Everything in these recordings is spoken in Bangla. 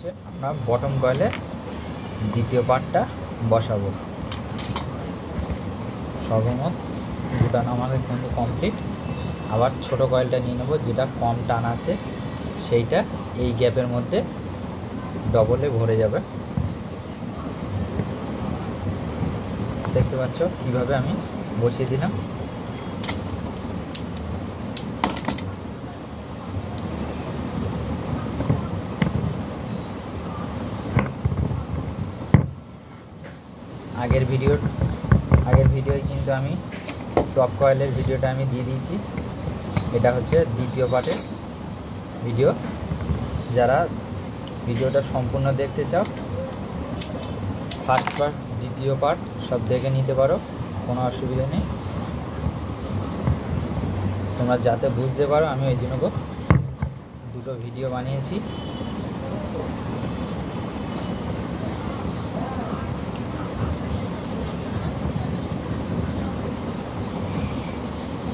হচ্ছে আমরা বটম কয়েলে দ্বিতীয় পার্টটা বসাবো। সর্বমোট দুটান আমাদের কিন্তু কমপ্লিট। আবার ছোট কয়েলটা নিয়ে নেব, যেটা কম টান আছে সেইটা এই গ্যাপের মধ্যে ডবলে ভরে যাবে। দেখতে পাচ্ছ কিভাবে আমি বসিয়ে দিলাম। আগের ভিডিওয় কিন্তু আমি টপ কয়েলের ভিডিওটা আমি দিয়ে দিয়েছি। এটা হচ্ছে দ্বিতীয় পার্টের ভিডিও। যারা ভিডিওটা সম্পূর্ণ দেখতে চাও, ফার্স্ট পার্ট দ্বিতীয় পার্ট সব দেখে নিতে পারো, কোনো অসুবিধা নেই। তোমরা যাতে বুঝতে পারো আমি ওই জন্য দুটো ভিডিও বানিয়েছি।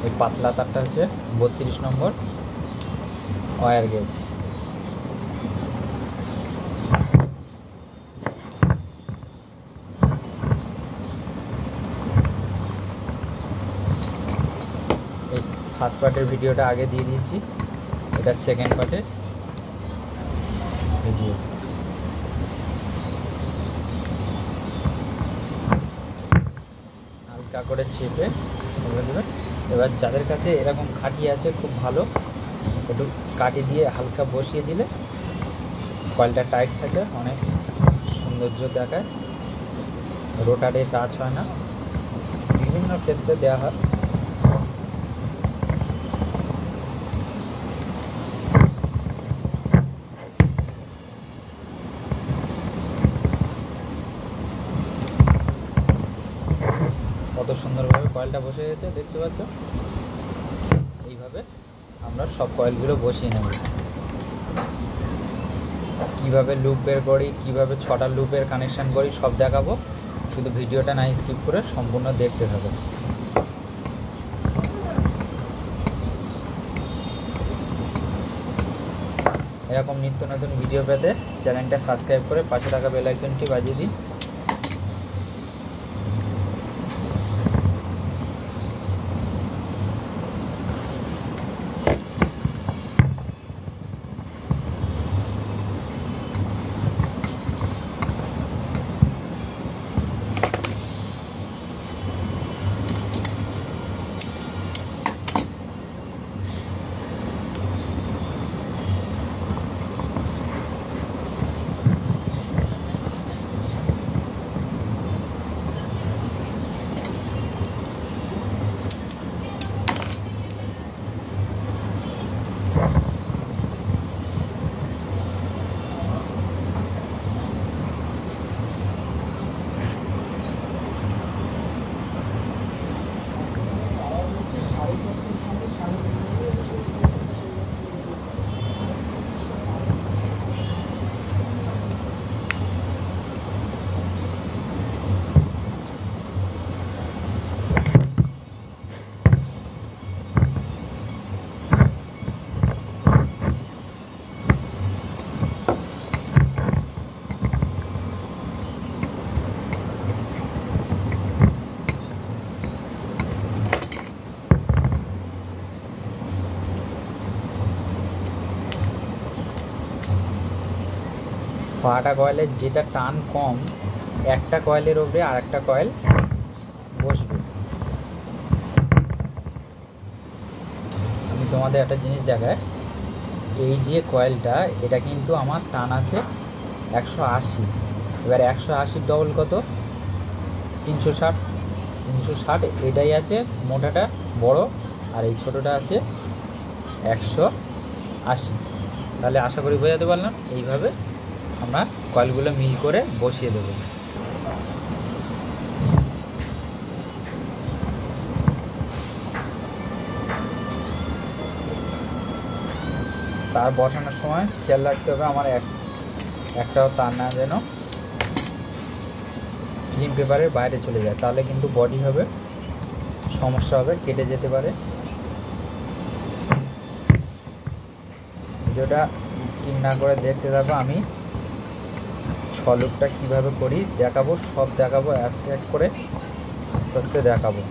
এই পাতলা তারটা হচ্ছে 32 নম্বর ওয়্যার গেজ। এই ফার্স্ট পার্টের ভিডিওটা আগে দিয়ে দিয়েছি, এটা সেকেন্ড পার্টের ভিডিও। হালকা করে চেপে দেবেন। এবার যাদের কাছে এরকম কাঠি আছে খুব ভালো, একটু কাঠি দিয়ে হালকা বসিয়ে দিলে কয়েলটা টাইট থাকে, অনেক সৌন্দর্য দেখায়, রোটারে টাচ হয় না, বিভিন্ন ক্ষেত্রে দেওয়া হয়। কত সুন্দরভাবে কয়েলটা বসে গেছে দেখতে পাচ্ছ। এইভাবে আমরা সব কয়েলগুলো বসিয়ে নেব। কিভাবে লুপ বের করি, কিভাবে 6টা লুপের কানেকশান করি সব দেখাবো, শুধু ভিডিওটা না স্কিপ করে সম্পূর্ণ দেখতে হবে। এরকম নিত্য নতুন ভিডিও পেতে চ্যানেলটা সাবস্ক্রাইব করে পাশে থাকা বেল আইকনটি বাজিয়ে দিন। পাটা কয়েলের যেটা টান কম, একটা কয়েলের উপরে আর একটা কয়েল বসবে। আমি তোমাদের একটা জিনিস দেখাই, এই যে কয়েলটা এটা কিন্তু আমার টান আছে 180। এবার 180 ডবল কত? 360। 360 এটাই আছে মোটাটা বড়, আর এই ছোটোটা আছে 180। তাহলে আশা করি বোঝাতে পারলাম। এইভাবে আমরা কয়েলগুলো মিল করে বসিয়ে দেব। তার বসানোর সময় খেয়াল রাখতে হবে আমার একটাও তার না যেন ফিল্ম পেপারের বাইরে চলে যায়, তাহলে কিন্তু বডি হবে সমস্যা হবে, কেটে যেতে পারে। ভিডিওটা স্কিপ না করে দেখতে থাকো। আমি 6 লুপটা কীভাবে করি দেখাবো, সব দেখাবো, এক এক করে আস্তে আস্তে দেখাবো।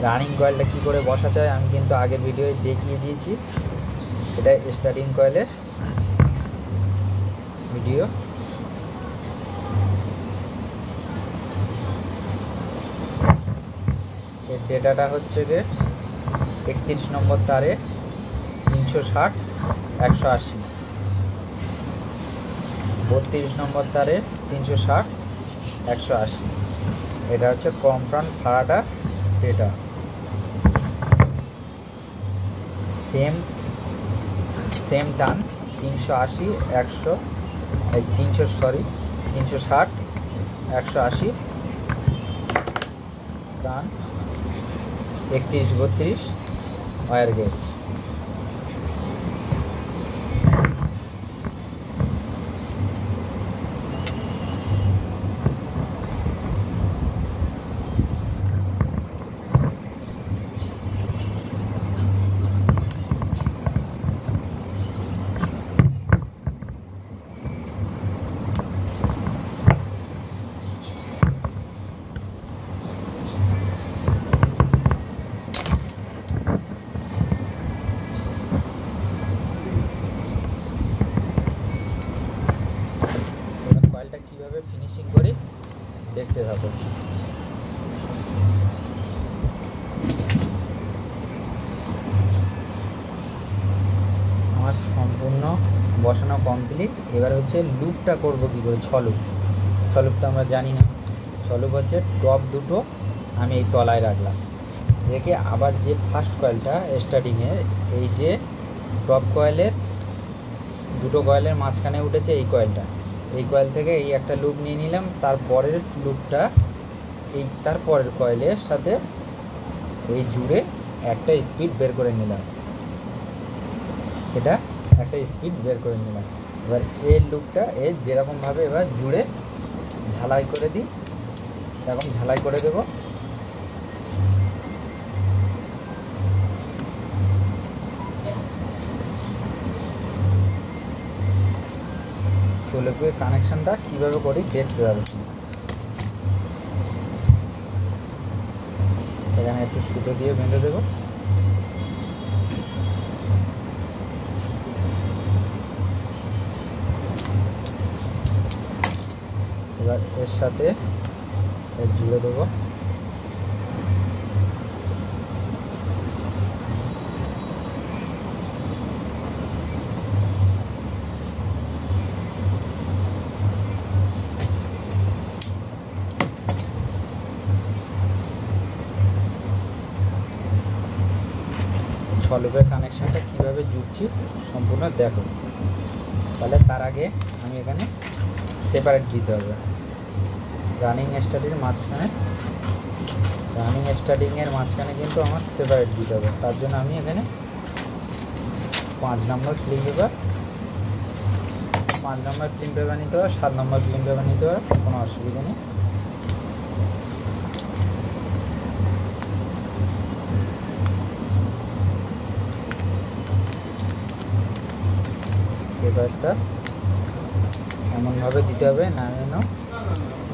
রানিং কয়েলটা কী করে বসাতে হয় আমি কিন্তু আগের ভিডিওয়ে দেখিয়ে দিয়েছি। এটা স্টার্টিং কয়েলের ভিডিও। এর ডেটাটা হচ্ছে যে 31 নম্বর তারে 360 180, 32 নম্বর তারে 360 180। এটা হচ্ছে কম্প্রান ফারাডা ডেটা। সেম টান 380 100 360 180 টান 31 32 ওয়্যার গেজ। কীভাবে ফিনিশিং করি দেখতে থাকো। আমার সম্পূর্ণ বসানো কমপ্লিট। এবার হচ্ছে লুপটা করব কী করে। 6 লুপ তো আমরা জানি না। 6 লুপ হচ্ছে টপ দুটো আমি এই তলায় রাখলাম, রেখে আবার যে ফার্স্ট কয়েলটা স্টার্টিংয়ের এই যে টপ কয়েলের দুটো কয়েলের মাঝখানে উঠেছে এই কয়েলটা, এই কয়েল থেকে এই একটা লুপ নিয়ে নিলাম। তারপরের লুপটা এই তারপরের কয়েলের সাথে এই জুড়ে একটা স্পিড বের করে নিলাম। এটা একটা স্পিড বের করে নিলাম। এবার এই লুপটা এর যেরকমভাবে এবার জুড়ে ঝালাই করে দিই, এরকম ঝালাই করে দেব। লুপের কানেকশনটা কীভাবে করি দেখতে যাবে। এখানে একটু সুতো দিয়ে বেঁধে দেব। এবার এর সাথে জুড়ে দেবো। লুপের কানেকশানটা কীভাবে জুড়ছি সম্পূর্ণ দেখো। তাহলে তার আগে আমি এখানে সেপারেট দিতে হবে রানিং স্টার্টিংয়ের মাঝখানে কিন্তু আমার সেপারেট দিতে হবে। তার জন্য আমি এখানে 5 নম্বর ক্লিন পেপার নিতে হবে, 7 নম্বর ক্লিন পেপার নিতে হবে, কোনো অসুবিধা নেই। সেপারেটটা এমনভাবে দিতে হবে না যেন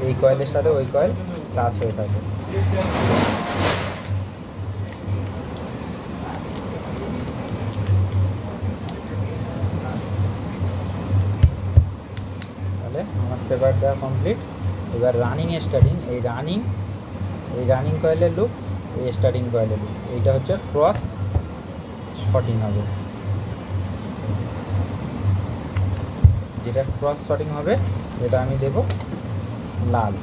এই কয়েলের সাথে ওই কয়েল টাচ হয়ে থাকে। তাহলে আমার সেপারেট দেওয়া কমপ্লিট। এবার রানিং স্টার্টিং, এই রানিং কয়েলের লুপ, এই স্টার্টিং কয়েলের লুপ, এইটা হচ্ছে ক্রস শর্টিং হবে। যেটা ক্রস শর্টিং হবে এটা আমি দেব লাল।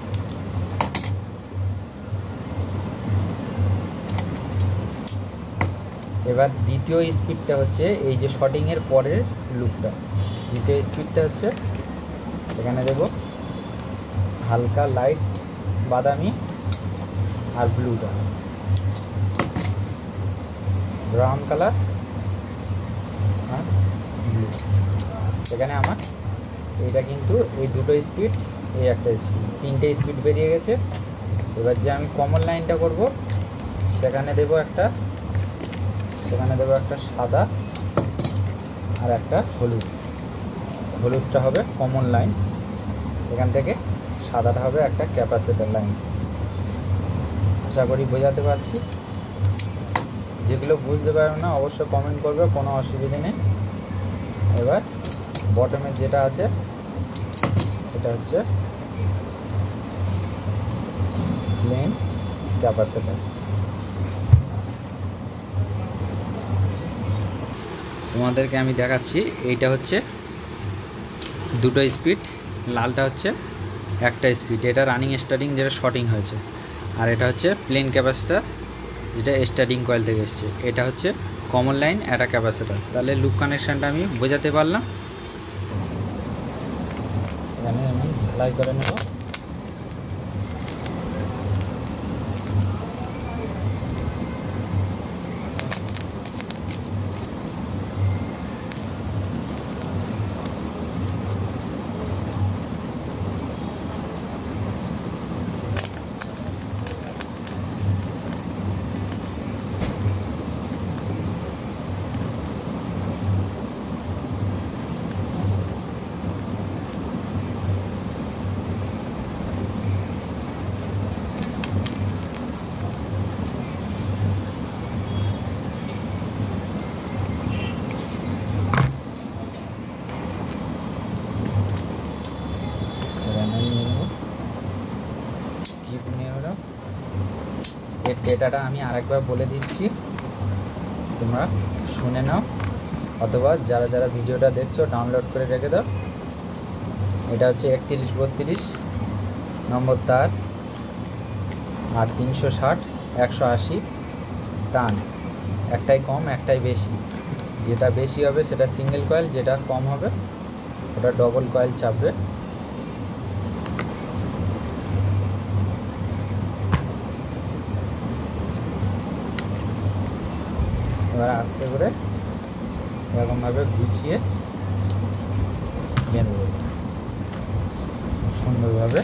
এবার দ্বিতীয় স্পিডটা হচ্ছে এই যে শর্টিংয়ের পরের লুপটা, দ্বিতীয় স্পিডটা হচ্ছে এখানে দেব হালকা লাইট বাদামি আর ব্লুটা, ব্রাউন কালার আর ব্লু। এখানে আমার এইটা কিন্তু এই দুটো স্পিড, এই একটা স্পিড, 3টে স্পিড বেরিয়ে গেছে। এবার যে আমি কমন লাইনটা করব সেখানে দেব একটা সেখানে দেবো একটা সাদা আর একটা হলুদ। হলুদটা হবে কমন লাইন, এখান থেকে সাদাটা হবে একটা ক্যাপাসিটর লাইন। আশা করি বোঝাতে পারছি। যেগুলো বুঝতে পারবে না অবশ্যই কমেন্ট করবে, কোনো অসুবিধা নেই। এবার বটমে যেটা আছে এটা হচ্ছে প্লেন ক্যাপাসিটর। তোমাদেরকে আমি দেখাচ্ছি, এইটা হচ্ছে দুটো স্পিড, লালটা হচ্ছে একটা স্পিড, এটা রানিং স্টার্টিং যেটা শর্টিং হয়েছে, আর এটা হচ্ছে প্লেন ক্যাপাসিটর যেটা স্টার্টিং কয়েল থেকে এসছে। এটা হচ্ছে কমন লাইন, একটা ক্যাপাসিটর। তাহলে লুপ কানেকশানটা আমি বোঝাতে পারলাম। এখানে আমি ঝালাই করে নেব। এর ডেটাটা আমি আরেকবার বলে দিচ্ছি, তোমরা শুনে নাও, অথবা যারা যারা ভিডিওটা দেখছো ডাউনলোড করে রেখে দাও। এটা হচ্ছে 3132 নম্বর তার, আর 360 180 টান, একটাই কম একটাই বেশি। যেটা বেশি হবে সেটা সিঙ্গেল কয়েল, যেটা কম হবে ওটা ডবল কয়েল চাপবে। এবার আস্তে করে এরকমভাবে গুছিয়ে বেঁধে দেবো সুন্দরভাবে।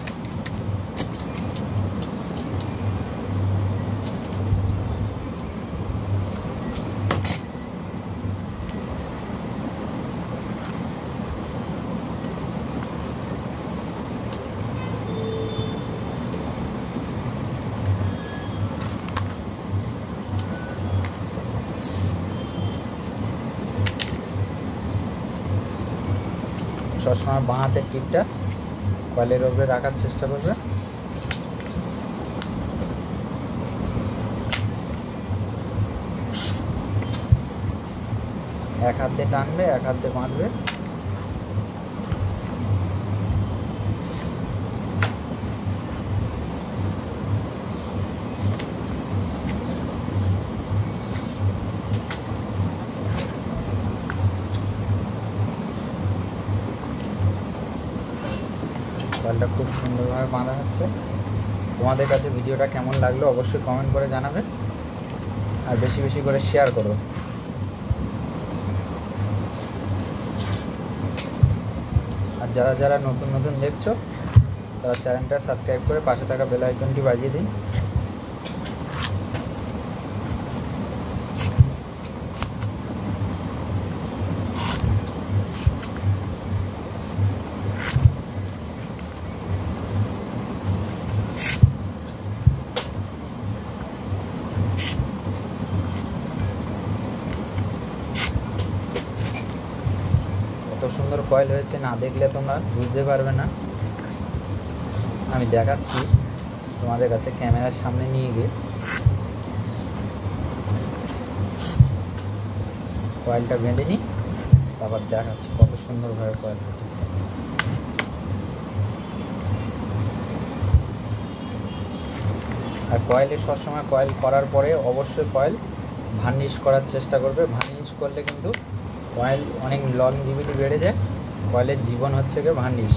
সবসময় বাঁ হাতের টিপটা কয়েলের উপরে রাখার চেষ্টা করবে। এক হাত দিয়ে টানবে, এক হাত দিয়ে বাঁধবে। কয়েলটা খুব সুন্দরভাবে বাঁধা হচ্ছে। তোমাদের কাছে ভিডিওটা কেমন লাগলো অবশ্যই কমেন্ট করে জানাবে, আর বেশি বেশি করে শেয়ার করো। আর যারা যারা নতুন নতুন দেখছো তারা চ্যানেলটা সাবস্ক্রাইব করে পাশে থাকা বেল আইকনটি বাজিয়ে দিন। কত সুন্দর কয়েল হয়েছে, না দেখলে তোমরা বুঝতে পারবে না। আমি দেখাচ্ছি তোমাদের কাছে ক্যামেরার সামনে নিয়ে গিয়ে। কয়েলটা বেঁধে নিই, তারপর দেখাচ্ছি কত সুন্দরভাবে কয়েল হয়েছে। আর কয়েলে সবসময় কয়েল করার পরে অবশ্যই কয়েল ভার্নিশ করার চেষ্টা করবে। ভার্নিশ করলে কিন্তু কয়েল অনেক লংজিভিটি বেড়ে যায়। কয়েলের জীবন হচ্ছে গিয়ে ভার্নিশ।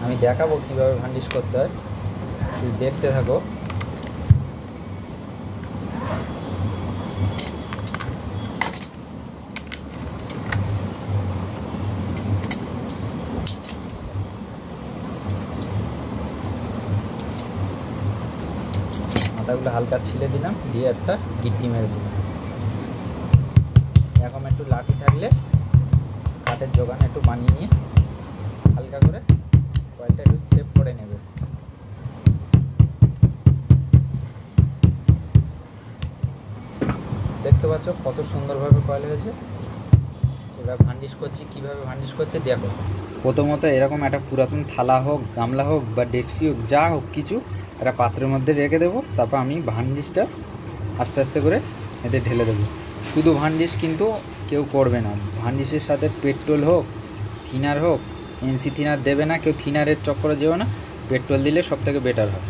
আমি দেখাবো কীভাবে ভার্নিশ করতে হয়, শুধু দেখতে থাকো। মাথাগুলো হালকা ছিলে দিলাম, দিয়ে একটা গিট্টি মেরে দিলাম। এরকম একটু লাঠি থাকলে কাঠের জোগান একটু বানিয়ে নিয়ে হালকা করে কয়েলটা একটু সেভ করে নেবে। দেখতে পাচ্ছ কত সুন্দরভাবে কয়েল হয়েছে। এবার ভার্নিশ করছি, কীভাবে ভার্নিশ করছে দেখো। প্রথমত এরকম একটা পুরাতন থালা হোক, গামলা হোক বা ডেকচি হোক, যা হোক কিছু একটা পাত্রের মধ্যে রেখে দেবো। তারপর আমি ভার্নিশটা আস্তে আস্তে করে এতে ঢেলে দেবো। শুধু ভার্নিশ কিন্তু কেউ করবে না, ভার্নিশের সাথে পেট্রোল হোক, থিনার হোক, এনসি থিনার দেবে না কেউ, থিনারের চক্করে যেও না, পেট্রোল দিলে সব থেকে বেটার হয়,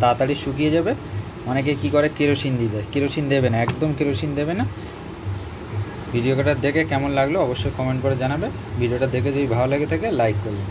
তাড়াতাড়ি শুকিয়ে যাবে। অনেকে কি করে কেরোসিন দিয়ে দেয়, কেরোসিন দেবে না, একদম কেরোসিন দেবে না। ভিডিওটা দেখে কেমন লাগলো অবশ্যই কমেন্ট করে জানাবে। ভিডিওটা দেখে যদি ভালো লেগে থাকে লাইক করবে।